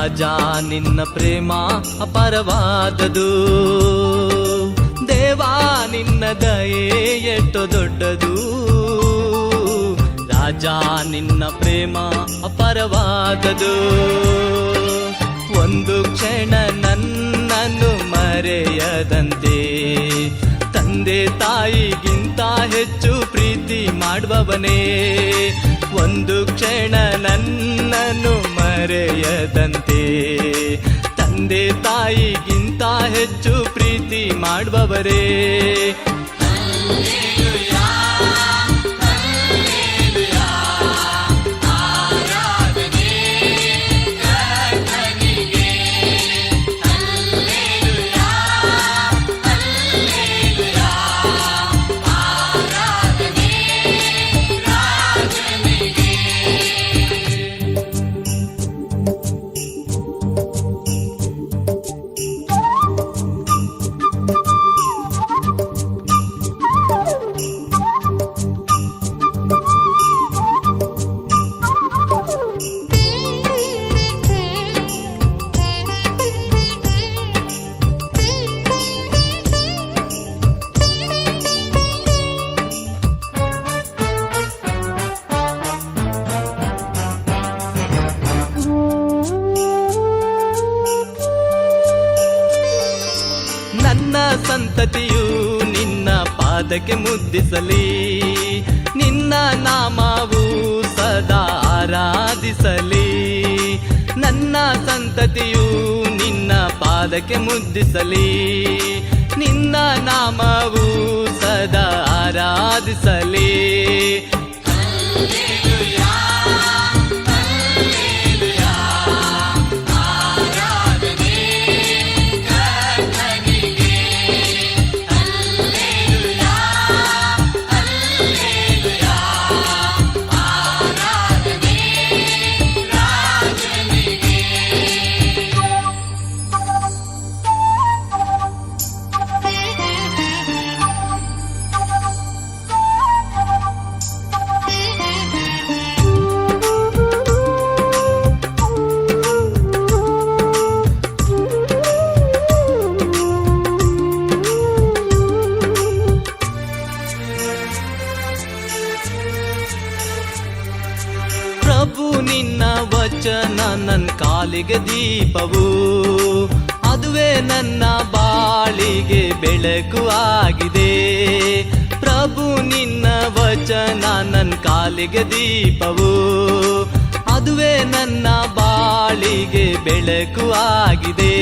ರಾಜ ನಿನ್ನ ಪ್ರೇಮ ಅಪಾರವಾದದು. ದೇವಾ ನಿನ್ನ ದಯೆ ಎಷ್ಟೋ ದೊಡ್ಡದು. ರಾಜ ನಿನ್ನ ಪ್ರೇಮ ಅಪಾರವಾದದು. ಒಂದು ಕ್ಷಣ ನನ್ನನ್ನು ಮರೆಯದಂತೆ ತಂದೆ ತಾಯಿಗಿಂತ ಹೆಚ್ಚು ಪ್ರೀತಿ ಮಾಡುವವನೇ. ಒಂದು ಕ್ಷಣ ನನ್ನನ್ನು ಮರೆಯದಂತೆ ತಂದೆ ತಾಯಿಗಿಂತ ಹೆಚ್ಚು ಪ್ರೀತಿ ಮಾಡುವವರೇ. ನನ್ನ ಸಂತತಿಯು ನಿನ್ನ ಪಾದಕ್ಕೆ ಮುದ್ದಿಸಲಿ, ನಿನ್ನ ನಾಮವು ಸದಾ ಆರಾಧಿಸಲಿ. ನನ್ನ ಸಂತತಿಯು ನಿನ್ನ ಪಾದಕ್ಕೆ ಮುದ್ದಿಸಲಿ, ನಿನ್ನ ನಾಮವು ಸದಾ ಆರಾಧಿಸಲಿ. ಪ್ರಭು ನಿನ್ನ ವಚನ ನನ್ನ ಕಾಲಿಗೆ ದೀಪವು, ಅದುವೇ ನನ್ನ ಬಾಳಿಗೆ ಬೆಳಕು ಆಗಿದೆ. ಪ್ರಭು ನಿನ್ನ ವಚನ ನನ್ನ ಕಾಲಿಗೆ ದೀಪವು, ಅದುವೇ ನನ್ನ ಬಾಳಿಗೆ ಬೆಳಕು ಆಗಿದೆ.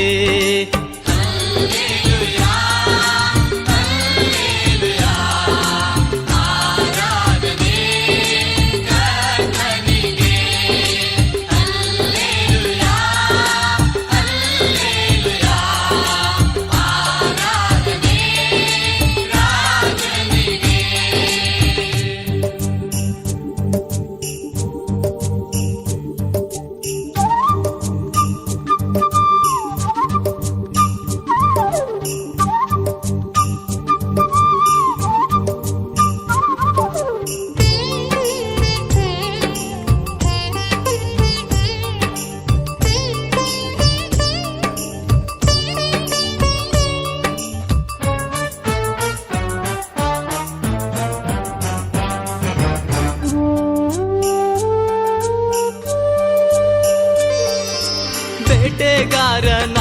ಬೇಟೆಗಾರನ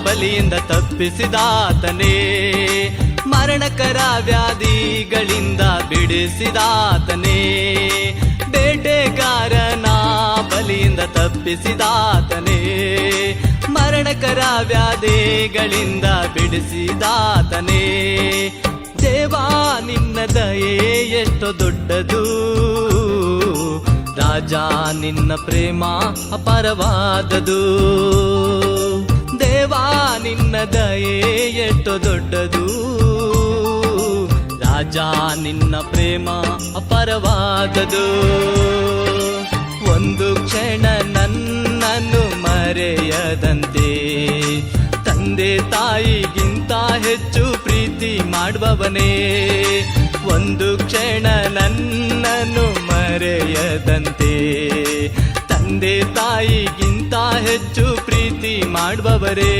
ಬಲಿಯಿಂದ ತಪ್ಪಿಸಿದಾತನೇ, ಮರಣಕರ ವ್ಯಾಧಿಗಳಿಂದ ಬಿಡಿಸಿದಾತನೇ. ಬೇಟೆಗಾರನ ಬಲಿಯಿಂದ ತಪ್ಪಿಸಿದಾತನೇ, ಮರಣಕರ ವ್ಯಾಧಿಗಳಿಂದ ಬಿಡಿಸಿದಾತನೇ. ದೇವಾ ನಿನ್ನ ದಯೆ ಎಷ್ಟೋ ದೊಡ್ಡದು. ರಾಜ ನಿನ್ನ ಪ್ರೇಮ ಅಪಾರವಾದದು. ದೇವಾ ನಿನ್ನ ದಯೆ ಎಷ್ಟೋ ದೊಡ್ಡದು. ರಾಜ ನಿನ್ನ ಪ್ರೇಮ ಅಪಾರವಾದದು. ಒಂದು ಕ್ಷಣ ನನ್ನನ್ನು ಮರೆಯದಂತೆ ತಂದೆ ತಾಯಿಗಿಂತ ಹೆಚ್ಚು ಪ್ರೀತಿ ಮಾಡುವವನೇ. ಒಂದು ಕ್ಷಣ ನನ್ನನ್ನು ಮರೆಯದಂತೆ ತಂದೆ ತಾಯಿಗಿಂತ ಹೆಚ್ಚು ಪ್ರೀತಿ ಮಾಡುವವರೇ